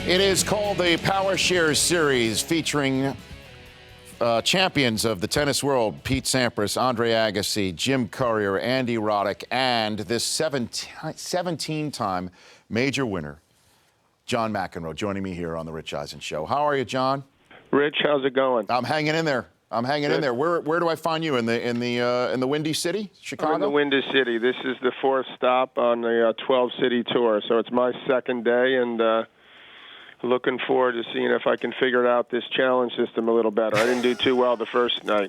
It is called the Powershares series, featuring champions of the tennis world: Pete Sampras, Andre Agassi, Jim Courier, Andy Roddick, and this 17-time major winner, John McEnroe, joining me here on the Rich Eisen Show. How are you, John? Rich, how's it going? I'm hanging in there. In there. Where do I find you? In the Windy City, Chicago? I'm in the Windy City. This is the fourth stop on the 12-city tour, so it's my second day, and looking forward to seeing if I can figure out this challenge system a little better. I didn't do too well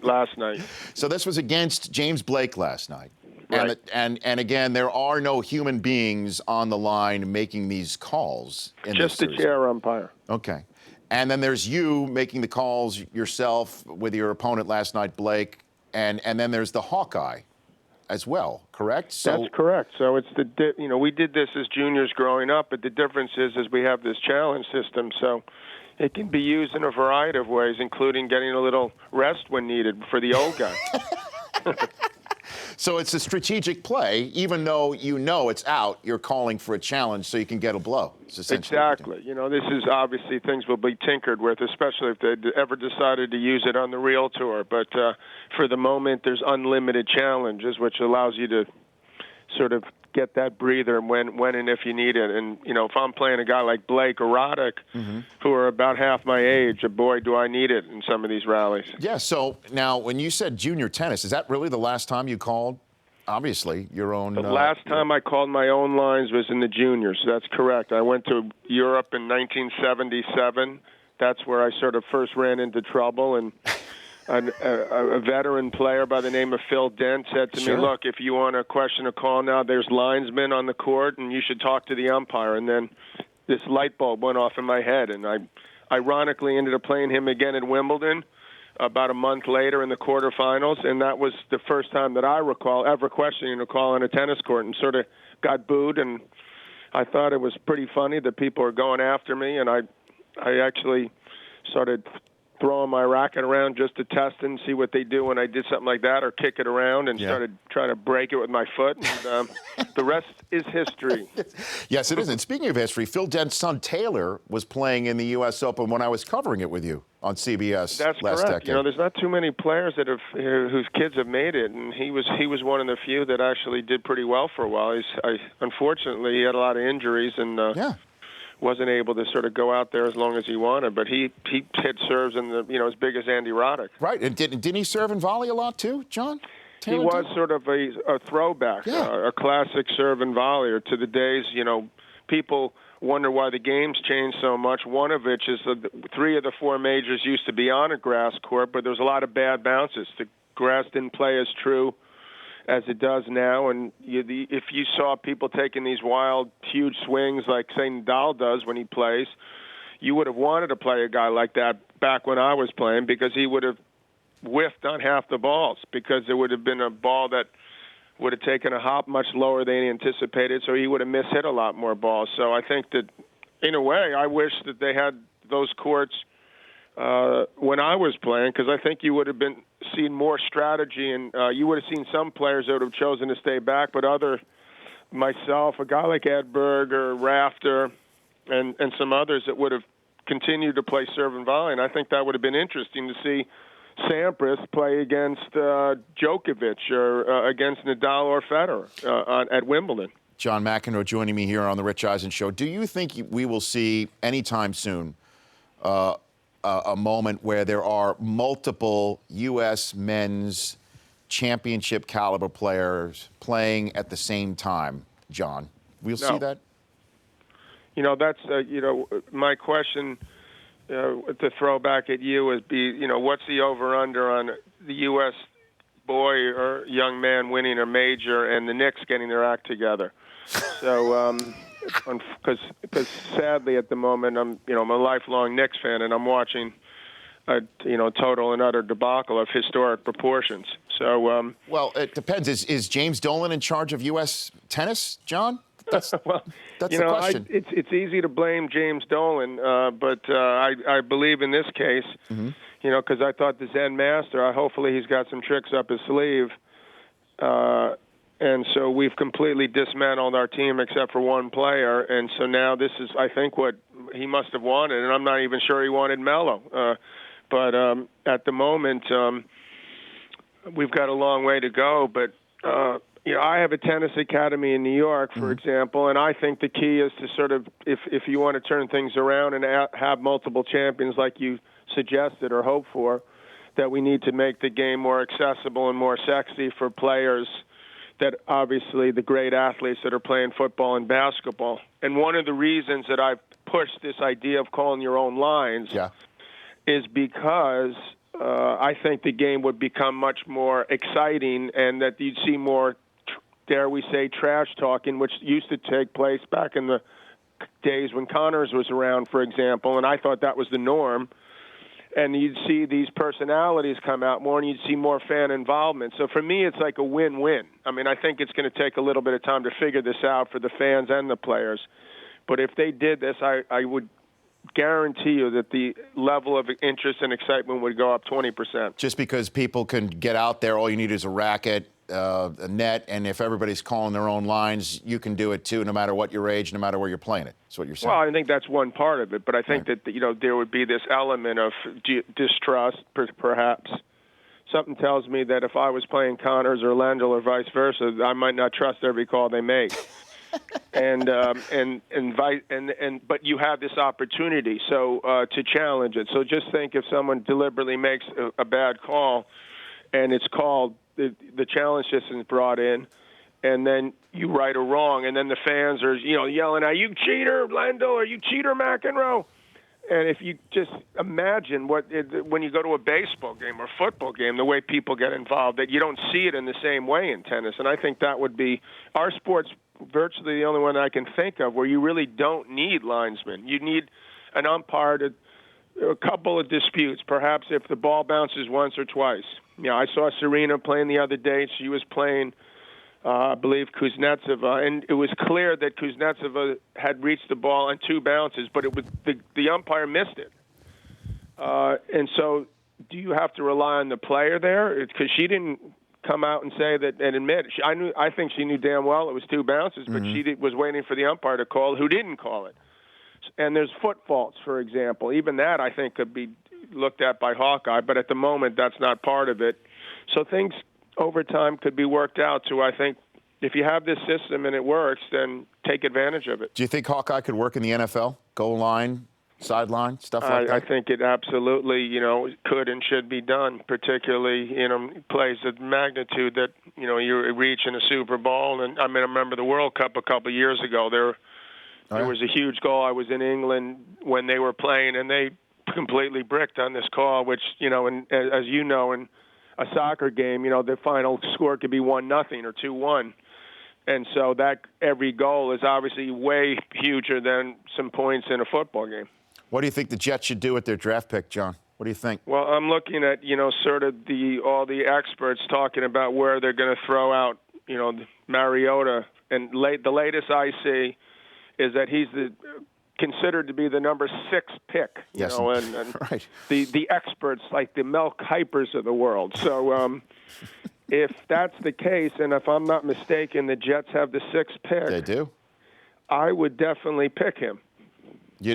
last night. So this was against James Blake last night. Right. And again, there are no human beings on the line making these calls. Just the chair umpire. Okay. And then there's you making the calls yourself with your opponent last night, Blake, and then there's the Hawkeye as well, correct? That's correct. So it's we did this as juniors growing up, but the difference is we have this challenge system, so it can be used in a variety of ways, including getting a little rest when needed for the old guy. So it's a strategic play, even though you know it's out, you're calling for a challenge so you can get a blow. Exactly. This is obviously things will be tinkered with, especially if they ever decided to use it on the real tour. But for the moment, there's unlimited challenges, which allows you to sort of get that breather when and if you need it. And, if I'm playing a guy like Blake or Roddick, who are about half my age, boy, do I need it in some of these rallies. Yeah, so now when you said junior tennis, is that really the last time you called, obviously, your own? The last time I called my own lines was in the juniors. That's correct. I went to Europe in 1977. That's where I sort of first ran into trouble, and a veteran player by the name of Phil Dent said to me, look, if you want to question a call now, there's linesmen on the court, and you should talk to the umpire. And then this light bulb went off in my head, and I ironically ended up playing him again at Wimbledon about a month later in the quarterfinals, and that was the first time that I recall ever questioning a call on a tennis court, and sort of got booed. And I thought it was pretty funny that people were going after me, and I actually started throwing my racket around just to test and see what they do when I did something like that, or kick it around, and started trying to break it with my foot. And the rest is history. Yes, it is. And speaking of history, Phil Dent's son Taylor was playing in the U.S. Open when I was covering it with you on CBS. That's last correct. decade. There's not too many players whose kids have made it, and he was one of the few that actually did pretty well for a while. Unfortunately, he had a lot of injuries, and wasn't able to sort of go out there as long as he wanted, but he hit serves in as big as Andy Roddick. Right, and didn't he serve and volley a lot too, John? He was sort of a throwback, a classic serve and volleyer to the days. People wonder why the game's changed so much. One of which is three of the four majors used to be on a grass court, but there was a lot of bad bounces. The grass didn't play as true as it does now, and if you saw people taking these wild, huge swings like, say, Nadal does when he plays, you would have wanted to play a guy like that back when I was playing, because he would have whiffed on half the balls, because there would have been a ball that would have taken a hop much lower than he anticipated, so he would have mishit a lot more balls. So I think that, in a way, I wish that they had those courts when I was playing, because I think you would have seen more strategy, and you would have seen some players that would have chosen to stay back, but myself, a guy like Edberg or Rafter, and some others that would have continued to play serve and volley, and I think that would have been interesting to see Sampras play against Djokovic or against Nadal or Federer at Wimbledon. John McEnroe joining me here on the Rich Eisen Show. Do you think we will see anytime soon a moment where there are multiple U.S. men's championship caliber players playing at the same time, John? We'll see that? That's, my question to throw back at you would be, what's the over-under on the U.S. boy or young man winning a major and the Knicks getting their act together? So, because sadly at the moment I'm a lifelong Knicks fan, and I'm watching a total and utter debacle of historic proportions. So well, it depends. Is James Dolan in charge of U.S. tennis, John? That's the question. It's easy to blame James Dolan, but I believe in this case, because I thought the Zen master, hopefully he's got some tricks up his sleeve. And so we've completely dismantled our team except for one player. And so now this is, I think, what he must have wanted, and I'm not even sure he wanted Melo. But at the moment, we've got a long way to go. But I have a tennis academy in New York, for example, and I think the key is to sort of, if you want to turn things around and have multiple champions like you suggested or hope for, that we need to make the game more accessible and more sexy for players that obviously the great athletes that are playing football and basketball. And one of the reasons that I've pushed this idea of calling your own lines is because I think the game would become much more exciting and that you'd see more, dare we say, trash talking, which used to take place back in the days when Connors was around, for example, and I thought that was the norm. And you'd see these personalities come out more, and you'd see more fan involvement. So for me, it's like a win-win. I mean, I think it's going to take a little bit of time to figure this out for the fans and the players. But if they did this, I would guarantee you that the level of interest and excitement would go up 20%. Just because people can get out there, all you need is a racket, a net, and if everybody's calling their own lines, you can do it too, no matter what your age, no matter where you're playing it. That's what you're saying. Well, I think that's one part of it, but I think that there would be this element of distrust, perhaps. Something tells me that if I was playing Connors or Lendl or vice versa, I might not trust every call they make. But you have this opportunity to challenge it. So just think if someone deliberately makes a bad call, and it's called, the challenge system is brought in, and then you right or wrong, and then the fans are yelling, "Are you cheater, Lendl? Are you cheater, McEnroe?" And if you just imagine when you go to a baseball game or football game, the way people get involved, that you don't see it in the same way in tennis. And I think that would be our sport's virtually the only one I can think of where you really don't need linesmen. You need an umpire to a couple of disputes, perhaps if the ball bounces once or twice. I saw Serena playing the other day. She was playing, I believe, Kuznetsova, and it was clear that Kuznetsova had reached the ball on two bounces, but it was the umpire missed it. And so do you have to rely on the player there? Because she didn't come out and say that and admit it. I think she knew damn well it was two bounces, but she was waiting for the umpire to call, who didn't call it. And there's foot faults, for example. Even that, I think, could be looked at by Hawkeye, but at the moment, that's not part of it. So things over time could be worked out to, I think, if you have this system and it works, then take advantage of it. Do you think Hawkeye could work in the NFL? Goal line, sideline, stuff like that? I think it absolutely, could and should be done, particularly, plays of magnitude that, you're reaching a Super Bowl. And, I remember the World Cup a couple of years ago. There was a huge goal. I was in England when they were playing, and they completely bricked on this call, which, and as you know, in a soccer game, the final score could be 1-0 or 2-1. And so that every goal is obviously way huger than some points in a football game. What do you think the Jets should do with their draft pick, John? What do you think? Well, I'm looking at, sort of all the experts talking about where they're going to throw out, Mariota. And the latest I see is that he's considered to be the number 6 pick, yes. And right. the experts like the Mel Kipers of the world. So if that's the case, and if I'm not mistaken, the Jets have the 6th pick. They do. I would definitely pick him.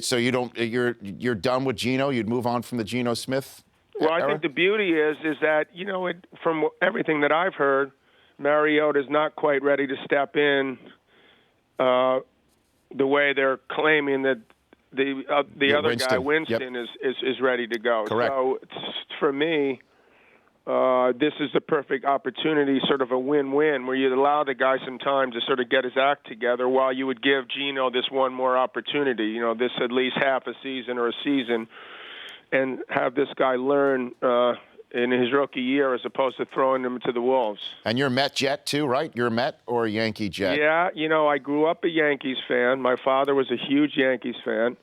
So you're done with Geno? You'd move on from the Geno Smith Well, era? I think the beauty is that, from everything that I've heard, Mariota's not quite ready to step in the way they're claiming that the other Winston. guy, Winston, is ready to go. Correct. So for me, this is the perfect opportunity, sort of a win-win, where you'd allow the guy some time to sort of get his act together while you would give Geno this one more opportunity, this at least half a season or a season, and have this guy learn in his rookie year as opposed to throwing him to the wolves. And you're a Met Jet too, right? You're a Met or a Yankee Jet? Yeah, I grew up a Yankees fan. My father was a huge Yankees fan.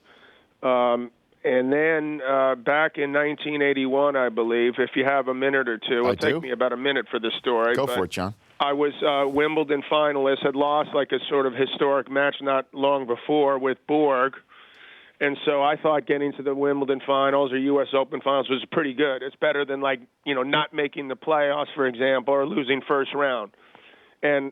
And then back in 1981, I believe, if you have a minute or two, it'll take me about a minute for the story. Go for it, John. I was Wimbledon finalist, had lost like a sort of historic match not long before with Borg. And so I thought getting to the Wimbledon finals or U.S. Open finals was pretty good. It's better than not making the playoffs, for example, or losing first round. And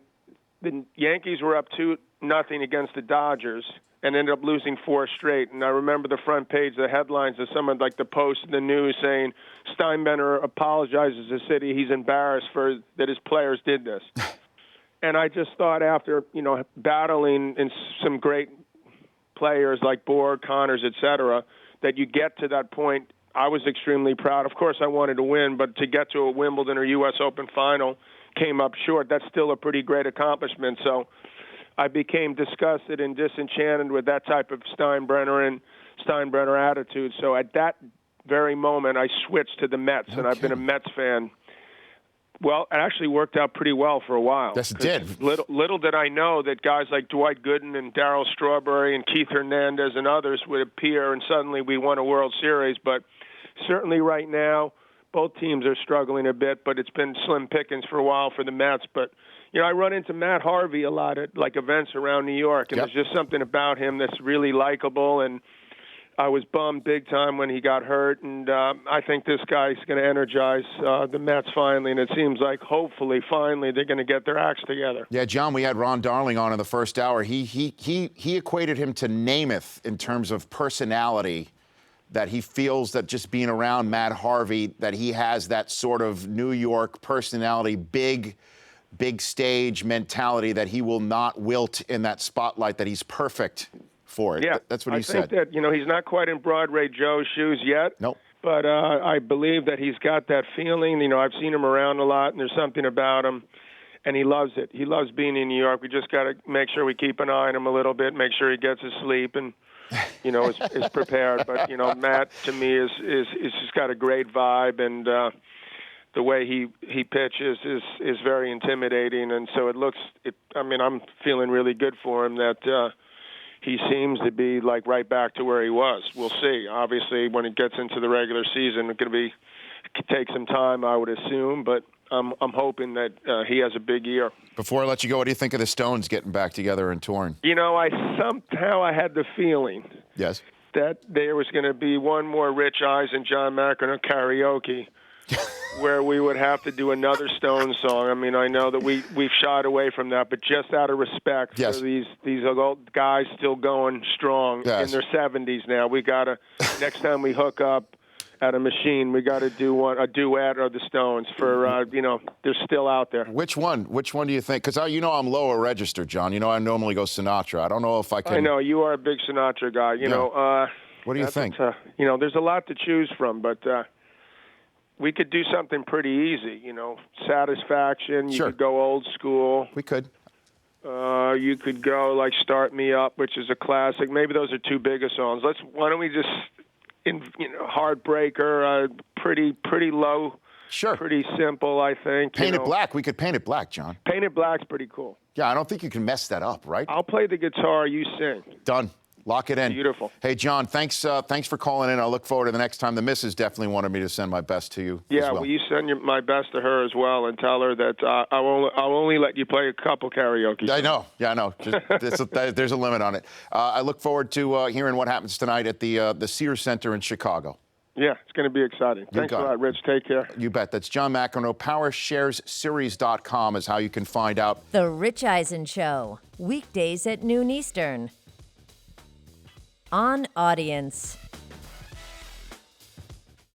the Yankees were up 2-0 against the Dodgers. and ended up losing 4 straight. And I remember the front page, the headlines of someone like the Post in the news saying Steinbrenner apologizes to the city. He's embarrassed that his players did this. And I just thought after, battling in some great players like Borg, Connors, et cetera, that you get to that point. I was extremely proud. Of course, I wanted to win, but to get to a Wimbledon or U.S. Open final came up short. That's still a pretty great accomplishment. So I became disgusted and disenchanted with that type of Steinbrenner attitude. So at that very moment, I switched to the Mets, and I've been a Mets fan. Well, it actually worked out pretty well for a while. Yes, it did. Little did I know that guys like Dwight Gooden and Darryl Strawberry and Keith Hernandez and others would appear, and suddenly we won a World Series. But certainly right now, both teams are struggling a bit, but it's been slim pickings for a while for the Mets. But I run into Matt Harvey a lot at events around New York, and There's just something about him that's really likable. And I was bummed big time when he got hurt, and I think this guy's going to energize the Mets finally. And it seems like hopefully finally they're going to get their acts together. Yeah, John, we had Ron Darling on in the first hour. He equated him to Namath in terms of personality. That he feels that just being around Matt Harvey, that he has that sort of New York personality, big stage mentality, that he will not wilt in that spotlight, that he's perfect for it. Yeah, that's what he said. I think that, he's not quite in Broadway Joe's shoes yet. Nope. But I believe that he's got that feeling. I've seen him around a lot, and there's something about him, and he loves it. He loves being in New York. We just got to make sure we keep an eye on him a little bit, make sure he gets his sleep, and is prepared. But Matt to me is just got a great vibe, and the way he pitches is very intimidating, and so I'm feeling really good for him that he seems to be right back to where he was. We'll see. Obviously, when it gets into the regular season, it's going to take some time, I would assume, but I'm hoping that he has a big year. Before I let you go, what do you think of the Stones getting back together and touring? I had the feeling yes. that there was going to be one more Rich Eisen, John McEnroe karaoke where we would have to do another Stones song. I know that we've shied away from that, but just out of respect for these old guys still going strong in their 70s now, we got to, next time we hook up at a machine, we got to do a duet of the Stones for, they're still out there. Which one do you think? Because I'm lower register, John. I normally go Sinatra. I don't know if I can. I know, you are a big Sinatra guy. What do you think? There's a lot to choose from, but we could do something pretty easy, Satisfaction. You could go old school. We could. You could go Start Me Up, which is a classic. Maybe those are too big of songs. Why don't we just... Heartbreaker, pretty low, pretty simple, I think. Paint It Black. We could Paint It Black, John. Paint It Black's pretty cool. Yeah, I don't think you can mess that up, right? I'll play the guitar, you sing. Done. Lock it in. Beautiful. Hey, John, thanks for calling in. I look forward to the next time. The missus definitely wanted me to send my best to you. Yeah, as well. Will you send my best to her as well and tell her that I'll only let you play a couple karaoke songs. I know. Yeah, I know. There's a limit on it. I look forward to hearing what happens tonight at the Sears Center in Chicago. Yeah, it's going to be exciting. Thanks a lot, Rich. Take care. You bet. That's John McEnroe. Powersharesseries.com is how you can find out. The Rich Eisen Show, weekdays at noon Eastern. On Audience.